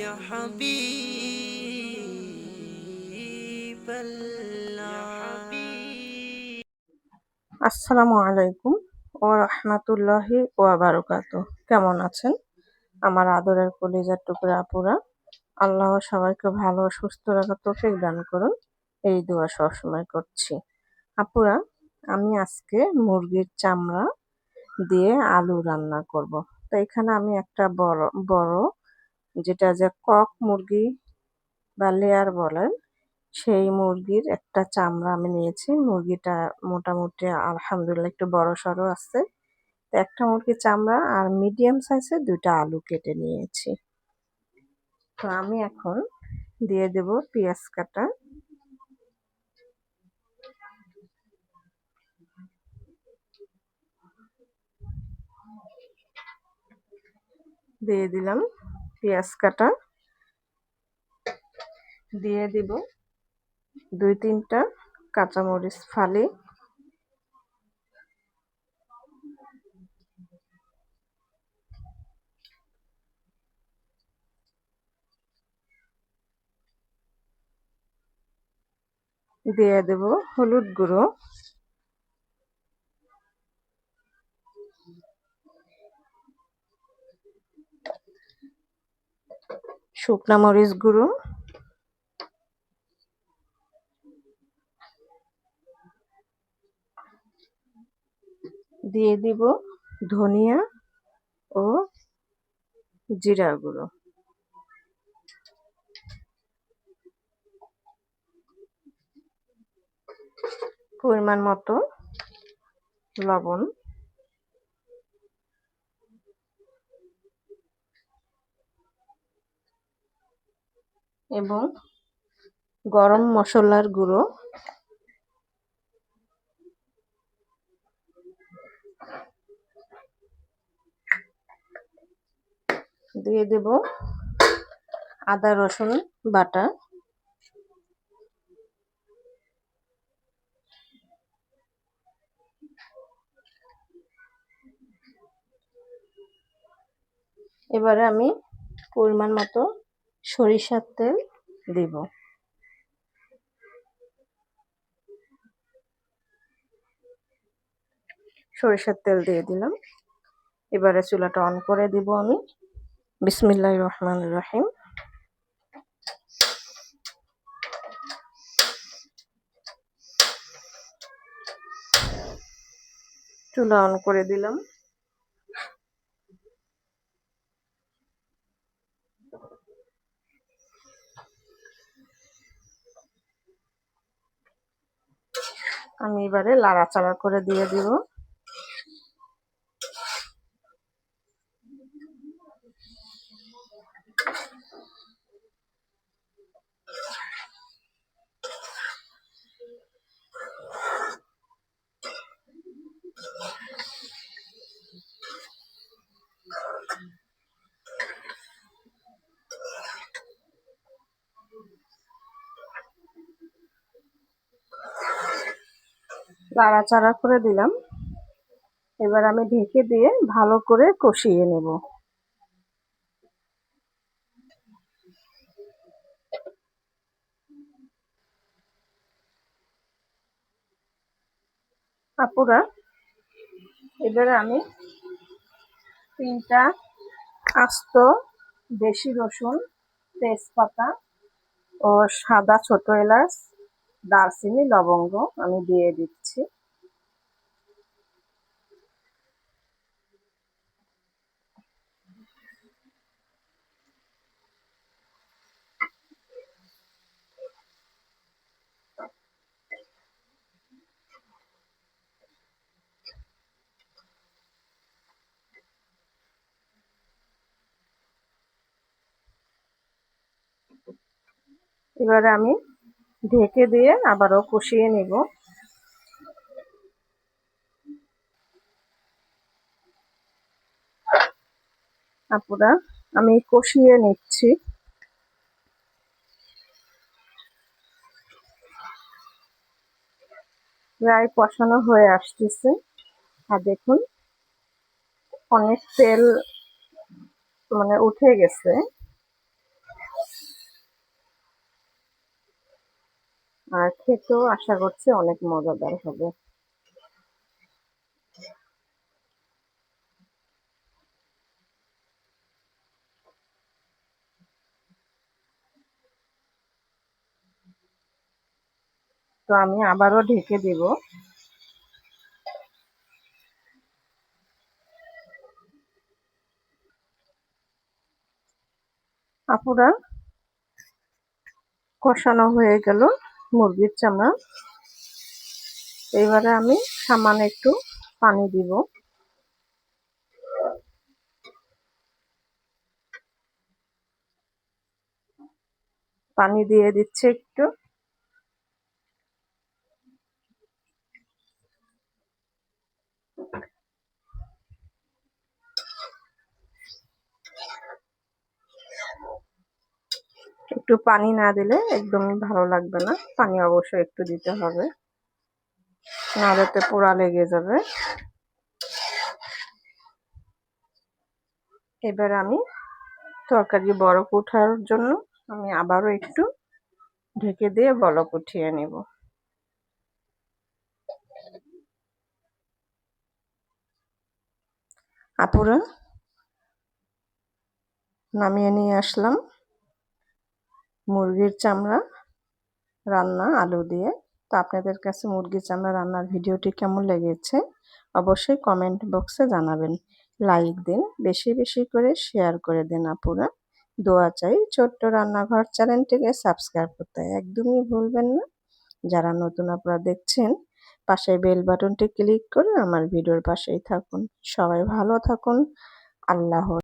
يا حبيب الله আসসালামু আলাইকুম ওয়া রাহমাতুল্লাহি ওয়া বারাকাতুহু। কেমন আছেন আমার আদরের কলিজার টুকরা আপুরা? আল্লাহ সবাইকে ভালো ও সুস্থ রাখার তৌফিক দান করুন, এই দোয়া সবসময় করছি। আপুরা, আমি আজকে মুরগির চামড়া দিয়ে আলু রান্না করব। তো এখানে আমি একটা বড় বড় যেটা যে কক মুরগি বা লেয়ার বলেন, সেই মুরগির একটা চামড়া আমি নিয়েছি। মুরগিটা মোটামুটি আলহামদুলিল্লাহ একটু বড়সড় আছে। তো একটা মুরগির চামড়া আর মিডিয়াম সাইজের ২টা আলু কেটে নিয়েছি। তো আমি এখন দিয়ে দেব পেঁয়াজ কাটা, দিয়ে দিলাম পেঁয়াজ কাটা, দিয়ে দিব ২-৩টা কাঁচামরিচ ফালি, দিয়ে দেব হলুদ গুঁড়ো, শুকনা মরিচ গুঁড়ো, দিয়ে দিব ধনিয়া ও জিরা গুঁড়ো, পরিমাণ মতো লবণ, এবং গরম মশলার গুঁড়ো, দিয়ে দেব আদা রসুন বাটা, এবারে আমি পরিমাণ মতো সরিষার তেল দিব। সরিষার তেল দিয়ে দিলাম। এবারে চুলাটা অন করে দিব আমি। বিসমিল্লাহির রহমানির রহিম। চুলা অন করে দিলাম। আমি এবারে লাড়াচাড়া করে দিয়ে দিব। লাড়াচাড়া করে দিলাম। এবার আমি ঢেকে দিয়ে ভালো করে কষিয়ে নেব। আপুরা, এবারে আমি 3টা আস্ত দেশি রসুন, তেজপাতা ও সাদা ছোট এলাচ, দারচিনি, লবঙ্গ আমি দিয়ে দিচ্ছি। এবারে আমি ঢেকে দিয়ে আবারও কষিয়ে নেব। আপুরা, আমি কষিয়ে নিচ্ছি। প্রায় কষানো হয়ে আসতেছে। আর দেখুন অনেক তেল উঠে গেছে। আর খেতেও আশা করছি অনেক মজাদার হবে। তো আমি আবারও ঢেকে দেব। আপুরা, কষানো হয়ে গেল মুরগির চামড়া। এবারে আমি সামান্য একটু পানি দিব। পানি দিয়ে দিচ্ছি একটু। একটু পানি না দিলে একদমই ভালো লাগবে না, পানি অবশ্যই একটু দিতে হবে, নাহলে তো পোড়া লেগে যাবে। এবার আমি তরকারি বরফ ওঠার জন্য আমি আবারও একটু ঢেকে দিয়ে বলক উঠিয়ে নেব। আপুরা, নামিয়ে নিয়ে আসলাম মুরগির চামড়া রান্না আলু দিয়ে। তো আপনাদের কাছে মুরগির চামড়া রান্নার ভিডিওটি কেমন লেগেছে অবশ্যই কমেন্ট বক্সে জানাবেন। লাইক দিন, বেশি বেশি করে শেয়ার করে দিন আপুরা। দোয়া চাই, ছোট্ট রান্নাঘর চ্যানেলটিকে সাবস্ক্রাইব করতে একদমই ভুলবেন না। যারা নতুন আপনারা দেখছেন, পাশে বেল বাটনটি ক্লিক করে আমার ভিডিওর পাশেই থাকুন। সবাই ভালো থাকুন। আল্লাহ।